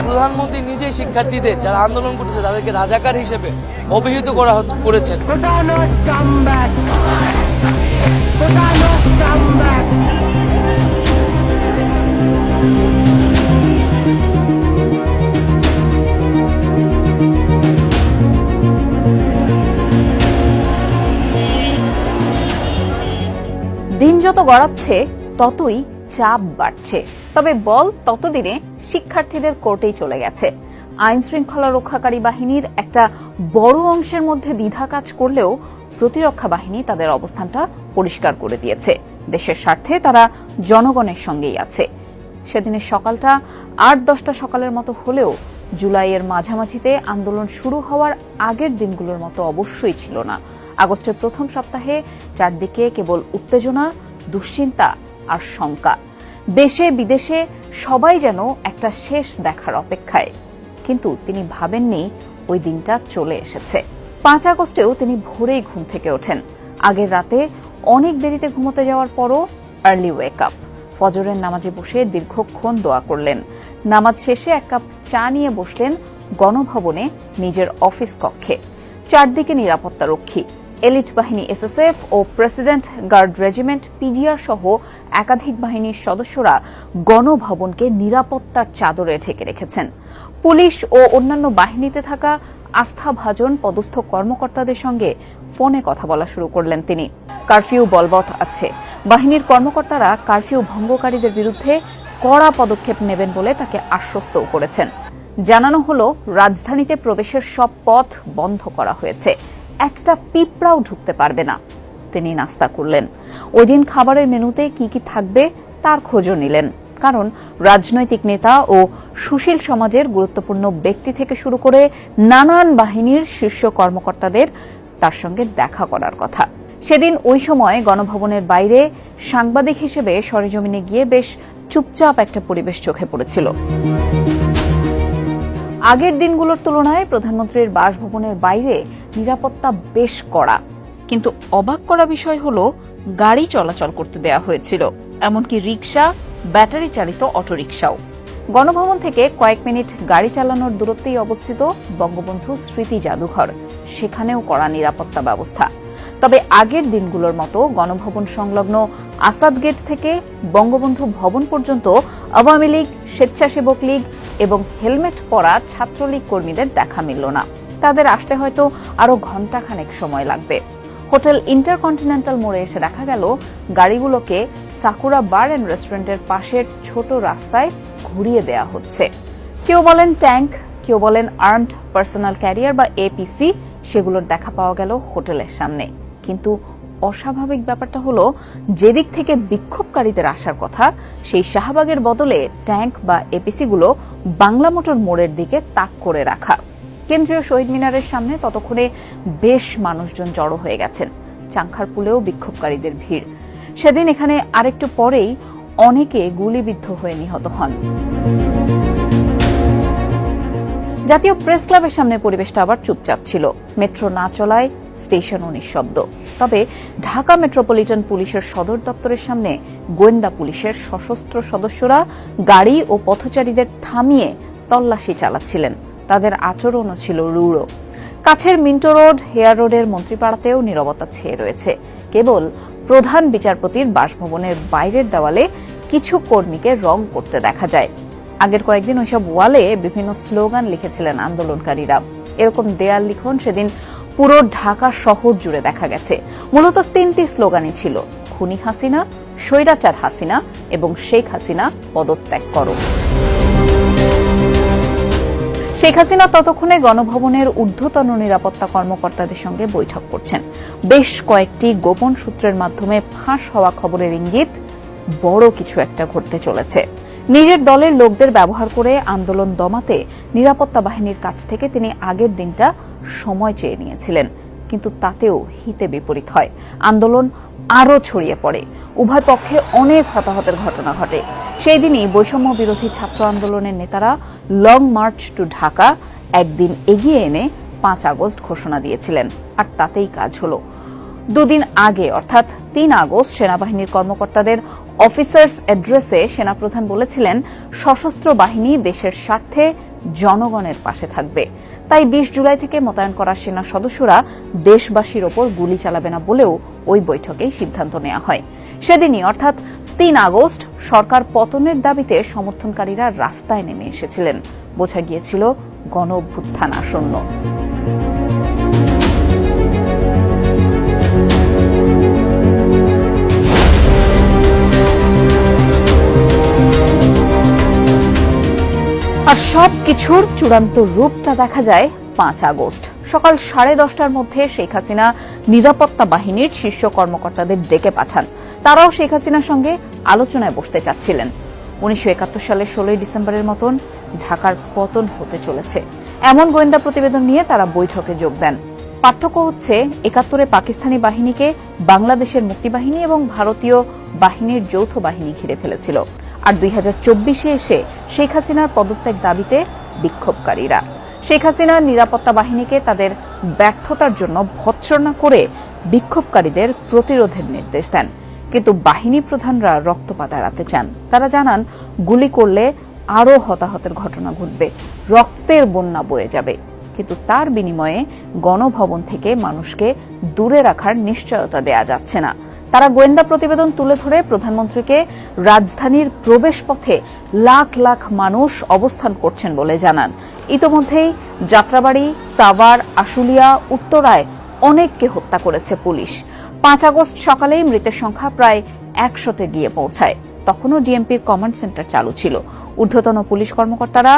প্রধানমন্ত্রী নিজেই শিক্ষার্থীদের যারা আন্দোলন করতেছে তাদেরকে রাজাকার হিসেবে অভিহিত করেছেন। দিন যত গড়াচ্ছে ততই চাপ বাড়ছে, তবে বল ততদিনে শিক্ষার্থীদের কোর্টেই চলে গেছে। আইন শৃঙ্খলা রক্ষাকারী বাহিনীর একটা বড় অংশের মধ্যে দ্বিধা কাজ করলেও প্রতিরক্ষা বাহিনী তাদের অবস্থানটা পরিষ্কার করে দিয়েছে। দেশের স্বার্থে তারা জনগণের সঙ্গেই আছে। সেদিনের সকালটা ৮-১০টা সকালের মতো হলেও জুলাইয়ের মাঝামাঝিতে আন্দোলন শুরু হওয়ার আগের দিনগুলোর মতো অবশ্যই ছিল না। আগস্টের প্রথম সপ্তাহে চারদিকে কেবল উত্তেজনা, দুশ্চিন্তা আর শঙ্কা। দেশে বিদেশে সবাই যেন একটা শেষ দেখার অপেক্ষায়। কিন্তু তিনি ভাবেননি ওই দিনটা চলে এসেছে। ৫ আগস্টেও তিনি ভোরেই ঘুম থেকে ওঠেন। আগের রাতে অনেক দেরিতে ঘুমোতে যাওয়ার পরও আর্লি ওয়েক আপ। ফজরের নামাজে বসে দীর্ঘক্ষণ দোয়া করলেন। নামাজ শেষে এক কাপ চা নিয়ে বসলেন গণভবনে নিজের অফিস কক্ষে। চারদিকে নিরাপত্তা রক্ষী, এলিট বাহিনী এসএসএফ ও প্রেসিডেন্ট গার্ড রেজিমেন্ট পিডিআর সহ একাধিক বাহিনীর সদস্যরা গণভবনকে নিরাপত্তার চাদরে ঢেকে রেখেছেন। পুলিশ ও অন্যান্য বাহিনীতে থাকা আস্থাভাজন পদস্থ কর্মকর্তাদের সঙ্গে ফোনে কথা বলা শুরু করলেন তিনি। কারফিউ বলবৎ আছে। বাহিনীর কর্মকর্তারা কারফিউ ভঙ্গকারীদের বিরুদ্ধে কড়া পদক্ষেপ নেবেন বলে তাকে আশ্বস্তও করেছেন। জানানো হলো রাজধানীতে প্রবেশের সব পথ বন্ধ করা হয়েছে, একটা পিঁপড়াও ঢুকতে পারবে না। তিনি নাস্তা করলেন। ওই দিন খাবারের মেনুতে কি কি থাকবে তার খোঁজও নিলেন, কারণ রাজনৈতিক নেতা ও সুশীল সমাজের গুরুত্বপূর্ণ ব্যক্তি থেকে শুরু করে নানান বাহিনীর শীর্ষ কর্মকর্তাদের তার সঙ্গে দেখা করার কথা। সেদিন ওই সময় গণভবনের বাইরে সাংবাদিক হিসেবে সরেজমিনে গিয়ে বেশ চুপচাপ একটা পরিবেশ চোখে পড়েছিল। আগের দিনগুলোর তুলনায় প্রধানমন্ত্রীর বাসভবনের বাইরে নিরাপত্তা বেশ কড়া, কিন্তু অবাক করা বিষয় হলো গাড়ি চলাচল করতে দেয়া হয়েছিল, এমনকি রিকশা, ব্যাটারি চালিত অটোরিকশাও। গণভবন থেকে কয়েক মিনিট গাড়ি চালানোর দূরত্বেই অবস্থিত বঙ্গবন্ধু স্মৃতি জাদুঘর, সেখানেও কড়া নিরাপত্তা ব্যবস্থা। তবে আগের দিনগুলোর মতো গণভবন সংলগ্ন আসাদ গেট থেকে বঙ্গবন্ধু ভবন পর্যন্ত আওয়ামী লীগ, স্বেচ্ছাসেবক লীগ এবং হেলমেট পরা ছাত্রলীগ কর্মীদের দেখা মিলল না। তাদের আসতে হয়তো আরো ঘণ্টাখানেক সময় লাগবে। হোটেল ইন্টারকন্টিনেন্টাল মোড়ে এসে দেখা গেল গাড়িগুলোকে সাকুরা বার অ্যান্ড রেস্টুরেন্টের পাশের ছোট রাস্তায় ঘুরিয়ে দেয়া হচ্ছে। কেউ বলেন ট্যাঙ্ক, কেউ বলেন আর্মড পার্সোনাল ক্যারিয়ার বা এপিসি, সেগুলোর দেখা পাওয়া গেল হোটেলের সামনে। কিন্তু অস্বাভাবিক ব্যাপারটা হলো, যেদিক থেকে বিক্ষোভকারীদের আসার কথা সেই শাহবাগের বদলে ট্যাঙ্ক বা এপিসিগুলো বাংলা মোটর মোড়ের দিকে তাক করে রাখা। কেন্দ্রীয় শহীদ মিনারের সামনে ততক্ষণে বেশ মানুষজন জড়ো হয়ে গেছেন। চাংখারপুলেও বিক্ষোভকারীদের ভিড়। সেদিন এখানে আরেকটু পরেই অনেকে গুলিবিদ্ধ হয়ে নিহত হন। জাতীয় প্রেস ক্লাবের সামনে পরিবেশটা আবার চুপচাপ ছিল। মেট্রো না চলায় স্টেশনও নিঃশব্দ। তবে ঢাকা মেট্রোপলিটন পুলিশের সদর দপ্তরের সামনে গোয়েন্দা পুলিশের সশস্ত্র সদস্যরা গাড়ি ও পথচারীদের থামিয়ে তল্লাশি চালাচ্ছিলেন। তাদের আচরণও ছিল রূঢ়। কাছের মিন্টো রোড, হেয়ার রোডের মন্ত্রীপাড়াতেও নীরবতা ছেয়ে রয়েছে। কেবল প্রধান বিচারপতির বাসভবনের বাইরের দেওয়ালে কিছু কর্মীকে রং করতে দেখা যায়। আগের কয়েকদিন ওইসব ওয়ালে বিভিন্ন স্লোগান লিখেছিলেন আন্দোলনকারীরা। এরকম দেয়াল লিখন সেদিন পুরো ঢাকা শহর জুড়ে দেখা গেছে। মূলত 3টি স্লোগানই ছিল: খুনি হাসিনা, স্বৈরাচার হাসিনা এবং শেখ হাসিনা পদত্যাগ করো। শেখ হাসিনা ততক্ষণে গণভবনের ঊর্ধ্বতন নিরাপত্তা কর্মকর্তাদের সঙ্গে বৈঠক করছেন। বেশ কয়েকটি গোপন সূত্রের মাধ্যমে ফাঁস হওয়া খবরের ইঙ্গিত বড় কিছু একটা ঘটতে চলেছে। নিজের দলের লোকদের ব্যবহার করে আন্দোলন দমাতে নিরাপত্তা বাহিনীর কাছ থেকে তিনি আগের দিনটা সময় চেয়ে নিয়েছিলেন, কিন্তু তাতেও হিতে বিপরীত হয়। আন্দোলন আরও ছড়িয়ে পড়ে। উভয় পক্ষে অনেক হতাহতের ঘটনা ঘটে। সেই দিনই বৈষম্য বিরোধী ছাত্র আন্দোলনের নেতারা লং মার্চ টু ঢাকা একদিন এগিয়ে এনে 5 আগস্ট ঘোষণা দিয়েছিলেন, আর তাতেই কাজ হলো। দুদিন আগে অর্থাৎ ৩ আগস্ট সেনাবাহিনীর কর্মকর্তাদের অফিসার্স অ্যাড্রেসে সেনাপ্রধান বলেছিলেন, সশস্ত্র বাহিনী দেশের স্বার্থে জনগণের পাশে থাকবে। তাই ২০ জুলাই থেকে মোতায়েন করা সেনা সদস্যরা দেশবাসীর ওপর গুলি চালাবে না বলেও ওই বৈঠকেই সিদ্ধান্ত নেওয়া হয়। সেদিনই অর্থাৎ ৩ আগস্ট সরকার পতনের দাবিতে সমর্থনকারীরা রাস্তায় নেমে এসেছিলেন। বোঝা গিয়েছিল গণ অভ্যুত্থান আসন্ন। আর সবকিছুর চূড়ান্ত রূপটা দেখা যায় ৫ আগস্ট সকাল 10:30টার মধ্যে শেখ হাসিনা নিরাপত্তা বাহিনীর শীর্ষ কর্মকর্তাদের ডেকে পাঠান। তারাও শেখ হাসিনার সঙ্গে আলোচনায় বসতে চাচ্ছিলেন। ১৯৭১ সালের ১৬ই ডিসেম্বরের মতন ঢাকার পতন হতে চলেছে এমন গোয়েন্দা প্রতিবেদন নিয়ে তারা বৈঠকে যোগ দেন। পার্থক্য হচ্ছে ৭১-এ পাকিস্তানি বাহিনীকে বাংলাদেশের মুক্তিবাহিনী এবং ভারতীয় বাহিনীর যৌথ বাহিনী ঘিরে ফেলেছিল। আর ২০২৪-এ এসে শেখ হাসিনার পদত্যাগ দাবিতে বিক্ষোভকারীরা শেখ হাসিনার নিরাপত্তা বাহিনীকে তাদের ব্যর্থতার জন্য ভৎসনা করে বিক্ষোভকারীদের প্রতিরোধের নির্দেশ দেন। কিন্তু বাহিনী প্রধানরা রক্তপাত এড়াতে চান। তারা জানান, গুলি করলে আরও হতাহতের ঘটনা ঘটবে, রক্তের বন্যা বয়ে যাবে। কিন্তু তার বিনিময়ে গণভবন থেকে মানুষকে দূরে রাখার নিশ্চয়তা দেয়া যাচ্ছে না। তারা গোয়েন্দা প্রতিবেদন তুলে ধরে প্রধানমন্ত্রীকে রাজধানীর প্রবেশপথে লাখ লাখ মানুষ অবস্থান করছেন বলে জানান। ইতোমধ্যেই যাত্রাবাড়ি, সাভার, আশুলিয়া, উত্তরায় অনেককে হত্যা করেছে পুলিশ। ৫ আগস্ট সকালেই মৃতের সংখ্যা প্রায় ১০০-তে গিয়ে পৌঁছায়। তখনও ডিএমপির কমান্ড সেন্টার চালু ছিল। ঊর্ধ্বতন পুলিশ কর্মকর্তারা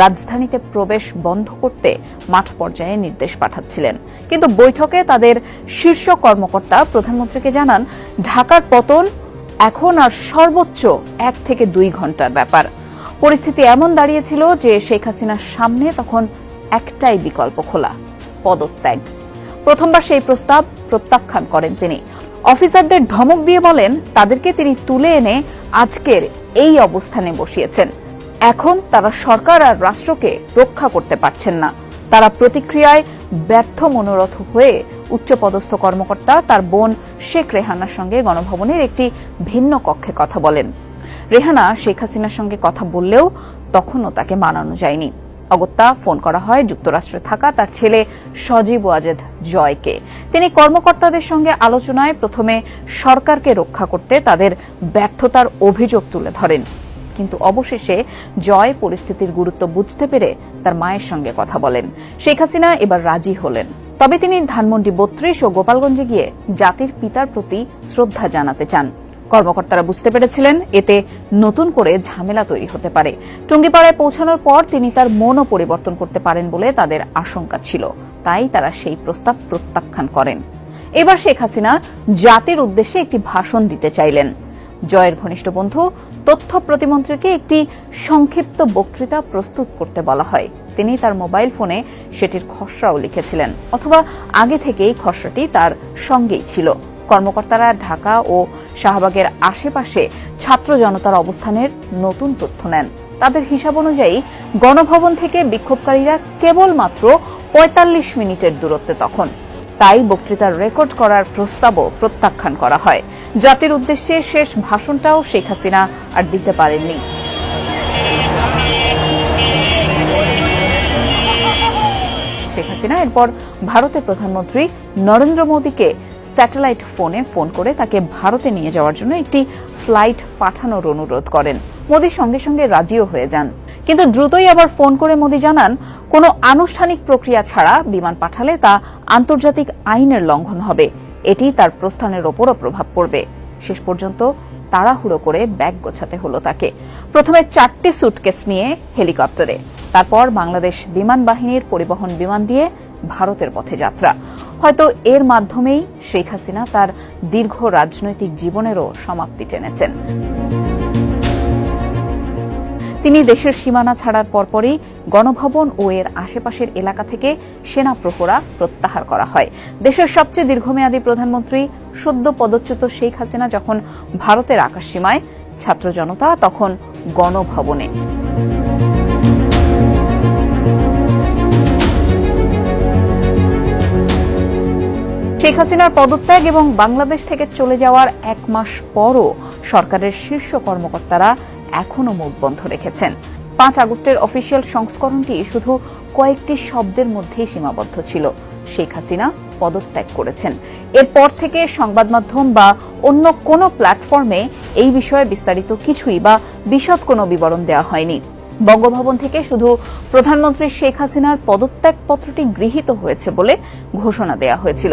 রাজধানীতে প্রবেশ বন্ধ করতে মাঠ পর্যায়ে নির্দেশ পাঠাচ্ছিলেন। কিন্তু বৈঠকে তাদের শীর্ষ কর্মকর্তা প্রধানমন্ত্রীকে জানান, ঢাকার পতন এখন আর সর্বোচ্চ ১ থেকে ২ ঘন্টার ব্যাপার। পরিস্থিতি এমন দাঁড়িয়েছিল যে শেখ হাসিনার সামনে তখন একটাই বিকল্প খোলা, পদত্যাগ। প্রথমবার সেই প্রস্তাব প্রত্যাখ্যান করেন তিনি। অফিসারদের ধমক দিয়ে বলেন, তাদেরকে তিনি তুলে এনে আজকের এই অবস্থানে বসিয়েছেন। এখন তারা সরকার আর রাষ্ট্রকে রক্ষা করতে পারছেন না। তারা প্রতিক্রিয়ায় ব্যর্থ মনোরথ হয়ে উচ্চপদস্থ কর্মকর্তা তার বোন শেখ রেহানার সঙ্গে গণভবনের একটি ভিন্ন কক্ষে কথা বলেন। রেহানা শেখ হাসিনার সঙ্গে কথা বললেও তখনও তাকে মানানো যায়নি। অগত্যা ফোন করা হয় যুক্তরাষ্ট্রে থাকা তার ছেলে সজীব ওয়াজেদ জয়কে। তিনি কর্মকর্তাদের সঙ্গে আলোচনায় প্রথমে সরকারকে রক্ষা করতে তাদের ব্যর্থতার অভিযোগ তুলে ধরেন। কিন্তু অবশেষে জয় পরিস্থিতির গুরুত্ব বুঝতে পেরে তার মায়ের সঙ্গে কথা বলেন। শেখ হাসিনা এবার রাজি হলেন। তবে তিনি ধানমন্ডি ৩২ ও গোপালগঞ্জে গিয়ে জাতির পিতার প্রতি শ্রদ্ধা জানাতে চান। কর্মকর্তারা বুঝতে পেরেছিলেন এতে নতুন করে ঝামেলা তৈরি হতে পারে। টুঙ্গিপাড়ায় পৌঁছানোর পর তিনি তার মনও পরিবর্তন করতে পারেন বলে তাদের আশঙ্কা ছিল। তাই তারা সেই প্রস্তাব প্রত্যাখ্যান করেন। এবার শেখ হাসিনা জাতির উদ্দেশ্যে একটি ভাষণ দিতে চাইলেন। জয়ের ঘনিষ্ঠ বন্ধু তথ্য প্রতিমন্ত্রীকে একটি সংক্ষিপ্ত বক্তৃতা প্রস্তুত করতে বলা হয়। তিনি তার মোবাইল ফোনে সেটির খসড়াও লিখেছিলেন, অথবা আগে থেকেই খসড়াটি তার সঙ্গেই ছিল। কর্মকর্তারা ঢাকা ও শাহবাগের আশেপাশে ছাত্র জনতার অবস্থানের নতুন তথ্য নেন। তাদের হিসাব অনুযায়ী গণভবন থেকে বিক্ষোভকারীরা কেবলমাত্র ৪৫ মিনিটের দূরত্বে তখন। তাই বক্তৃতার রেকর্ড করার প্রস্তাবও প্রত্যাখ্যান করা হয়। জাতির উদ্দেশ্যে শেষ ভাষণটাও শেখ হাসিনা আর দিতে পারেননি। শেখ হাসিনা এরপর ভারতের প্রধানমন্ত্রী নরেন্দ্র মোদীকে স্যাটেলাইট ফোনে ফোন করে তাকে ভারতে নিয়ে যাওয়ার জন্য একটি ফ্লাইট পাঠানোর অনুরোধ করেন। মোদী সঙ্গে সঙ্গে রাজিও হয়ে যান। কিন্তু দ্রুতই আবার ফোন করে মোদী জানান, কোনো আনুষ্ঠানিক প্রক্রিয়া ছাড়া বিমান পাঠালে তা আন্তর্জাতিক আইনের লঙ্ঘন হবে। এটি তার প্রস্থানের ওপরও প্রভাব পড়বে। শেষ পর্যন্ত তাড়াহুড়ো করে ব্যাগ গোছাতে হলো তাকে। প্রথমে 4টি সুটকেস নিয়ে হেলিকপ্টারে, তারপর বাংলাদেশ বিমান বাহিনীর পরিবহন বিমান দিয়ে ভারতের পথে যাত্রা। হয়তো এর মাধ্যমেই শেখ হাসিনা তার দীর্ঘ রাজনৈতিক জীবনেরও সমাপ্তি টেনেছেন। তিনি দেশের সীমানা ছাড়ার পরপরই গণভবন ও এর আশেপাশের এলাকা থেকে সেনা প্রহরা প্রত্যাহার করা হয়। দেশের সবচেয়ে দীর্ঘমেয়াদী প্রধানমন্ত্রী সদ্য পদচ্যুত শেখ হাসিনা যখন ভারতের আকাশসীমায়, ছাত্র জনতা তখন গণভবনে। শেখ হাসিনার পদত্যাগ এবং বাংলাদেশ থেকে চলে যাওয়ার 1 মাস পরও সরকারের শীর্ষ কর্মকর্তারা এখনো মুখ বন্ধ রেখেছেন। 5 আগস্টের অফিসিয়াল সংস্করণটি শুধু কয়েকটি শব্দের মধ্যেই সীমাবদ্ধ ছিল। শেখ হাসিনা পদত্যাগ করেছেন। এরপর থেকে সংবাদ মাধ্যম বা অন্য কোনো প্ল্যাটফর্মে এই বিষয়ে বিস্তারিত কিছুই বা বিশদ কোনো বিবরণ দেওয়া হয়নি। বঙ্গভবন থেকে শুধু প্রধানমন্ত্রী শেখ হাসিনার পদত্যাগ পত্রটি গৃহীত হয়েছে বলে ঘোষণা দেওয়া হয়েছিল।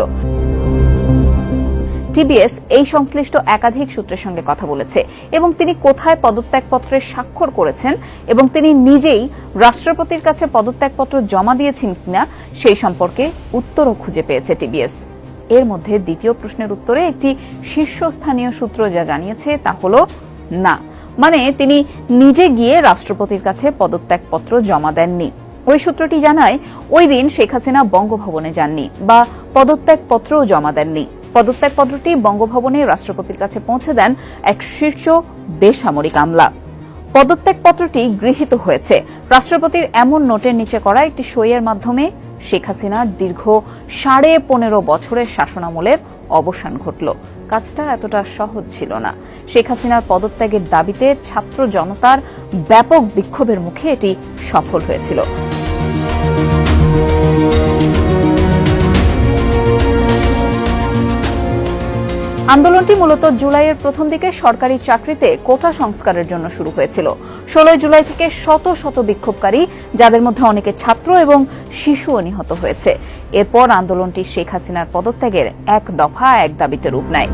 টিবিএস এই সংশ্লিষ্ট একাধিক সূত্রের সঙ্গে কথা বলেছে এবং তিনি কোথায় পদত্যাগপত্রে স্বাক্ষর করেছেন এবং তিনি নিজেই রাষ্ট্রপতির কাছে পদত্যাগপত্র জমা দিয়েছেন কিনা সেই সম্পর্কে উত্তরও খুঁজে পেয়েছে টিবিএস। এর মধ্যে দ্বিতীয় প্রশ্নের উত্তরে একটি শীর্ষস্থানীয় সূত্র যা জানিয়েছে তা হল না, মানে তিনি নিজে গিয়ে রাষ্ট্রপতির কাছে পদত্যাগপত্র জমা দেননি। ওই সূত্রটি জানায় ওই দিন শেখ হাসিনা বঙ্গভবনে যাননি বা পদত্যাগপত্রও জমা দেননি। পদত্যাগপত্রটি বঙ্গভবনে রাষ্ট্রপতির কাছে পৌঁছে দেন এক শীর্ষ বেসামরিক আমলা। পদত্যাগপত্রটি গৃহীত হয়েছে রাষ্ট্রপতির এমন নোটের নিচে করা একটি সইয়ের মাধ্যমে। শেখ হাসিনার দীর্ঘ 15.5 বছরের শাসনামলের অবসান ঘটল। কাজটা এতটা সহজ ছিল না। শেখ হাসিনার পদত্যাগের দাবিতে ছাত্র জনতার ব্যাপক বিক্ষোভের মুখে এটি সফল হয়েছিল। আন্দোলনটি মূলত জুলাইয়ের প্রথম দিকে সরকারি চাকরিতে কোটা সংস্কারের জন্য শুরু হয়েছিল। 16 জুলাই থেকে শত শত বিক্ষোভকারী, যাদের মধ্যে অনেকে ছাত্র এবং শিশুও নিহত হয়েছে। এরপর আন্দোলনটি শেখ হাসিনার পদত্যাগের এক দফা এক দাবিতে রূপ নেয়।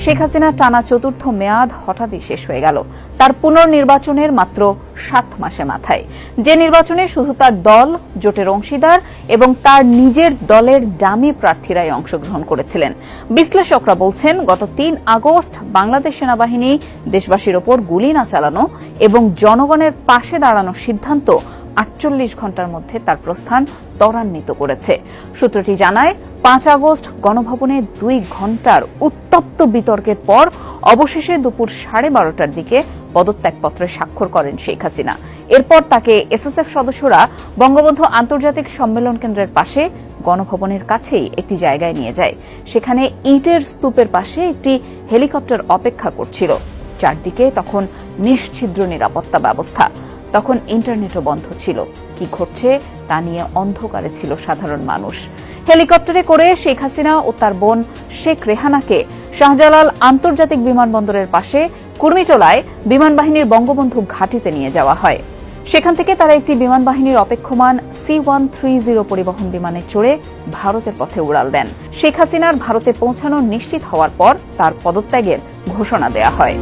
শেখ হাসিনার টানা 4র্থ মেয়াদ হঠাৎই শেষ হয়ে গেল তার পুনর্নির্বাচনের মাত্র 7 মাসে মাথায়, যে নির্বাচনে শুধু তার দল, জোটের অংশীদার এবং তার নিজের দলের ডামি প্রার্থীরাই অংশগ্রহণ করেছিলেন। বিশ্লেষকরা বলছেন, গত 3 আগস্ট বাংলাদেশ সেনাবাহিনী দেশবাসীর ওপর গুলি না চালানো এবং জনগণের পাশে দাঁড়ানোর সিদ্ধান্ত 48 ঘণ্টার মধ্যে তার প্রস্থান ত্বরান্বিত করেছে। সূত্রটি জানায়, 5 আগস্ট গণভবনে 2 ঘণ্টার উত্তপ্ত বিতর্কের পর অবশেষে দুপুর 12:30টার দিকে পদত্যাগপত্রে স্বাক্ষর করেন শেখ হাসিনা। এরপর তাকে এসএসএফ সদস্যরা বঙ্গবন্ধু আন্তর্জাতিক সম্মেলন কেন্দ্রের পাশে গণভবনের কাছেই একটি জায়গায় নিয়ে যায়। সেখানে ইটের স্তূপের পাশে একটি হেলিকপ্টার অপেক্ষা করছিল। চারদিকে তখন নিশ্ছিদ্র নিরাপত্তা ব্যবস্থা। তখন ইন্টারনেটও বন্ধ ছিল। কি ঘটছে তা নিয়ে অন্ধকারে ছিল সাধারণ মানুষ। হেলিকপ্টারে করে শেখ হাসিনা ও তার বোন শেখ রেহানাকে শাহজালাল আন্তর্জাতিক বিমানবন্দরের পাশে কুর্মিটোলায় বিমানবাহিনীর বঙ্গবন্ধু ঘাঁটিতে নিয়ে যাওয়া হয়। সেখান থেকে তারা একটি বিমানবাহিনীর অপেক্ষমান C-130 পরিবহন বিমানে চড়ে ভারতের পথে উড়াল দেন। শেখ হাসিনার ভারতে পৌঁছানো নিশ্চিত হওয়ার পর তার পদত্যাগের ঘোষণা দেয়া হয়।